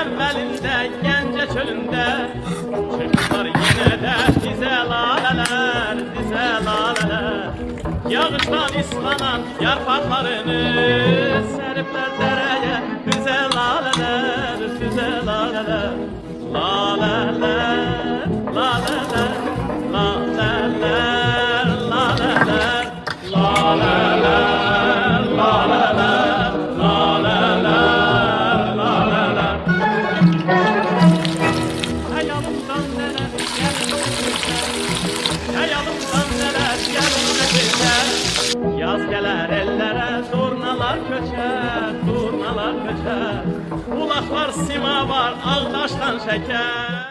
əvvəlində Gəncə çölündə çıxdılar yenə də dizə lalələr, dizə lalələr. Yağışdan islanan yarpaqlarını səriblər dərəyə, düzə lalələr, düzə lalələr. Lalələr, lalələr, lalələr, lalələr, lalələr, lalələr, lalələr, lalələr. Hayalımdan neler gelmişler, yaz gelir ellere, durnalar köçer, durnalar köçer. Ulaklar sima var, ağdaştan şeker.